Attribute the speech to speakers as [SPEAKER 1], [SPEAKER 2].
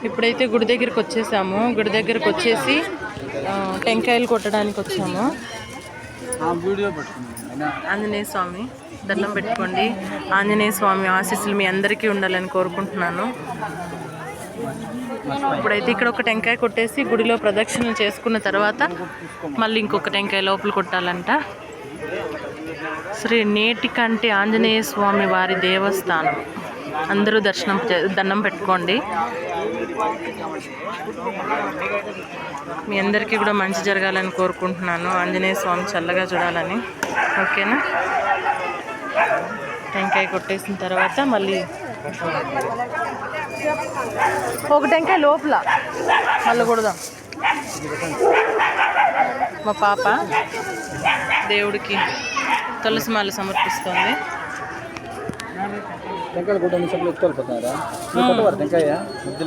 [SPEAKER 1] ఇప్పుడైతే గుడి దగ్గరికి వచ్చేసాము. గుడి దగ్గరికి వచ్చేసి టెంకాయలు కొట్టడానికి వచ్చాము. ఆంజనేయ స్వామి దండం పెట్టుకోండి. ఆంజనేయ స్వామి ఆశీస్సులు మీ అందరికీ ఉండాలని కోరుకుంటున్నాను. ఇప్పుడైతే ఇక్కడ ఒక టెంకాయ కొట్టేసి గుడిలో ప్రదక్షిణలు చేసుకున్న తర్వాత మళ్ళీ ఇంకొక టెంకాయ లోపల కొట్టాలంట. శ్రీ నేటికంటి ఆంజనేయ స్వామి వారి దేవస్థానం. అందరూ దండం పెట్టుకోండి. మీ అందరికీ కూడా మంచి జరగాలని కోరుకుంటున్నాను. ఆంజనేయ స్వామి చల్లగా చూడాలని. ఓకేనా? టెంకాయ కొట్టేసిన తర్వాత మళ్ళీ ఒక టెంకాయ లోపల మళ్ళీ కొడదాం. మా పాప దేవుడికి తులసి మాల సమర్పిస్తుంది.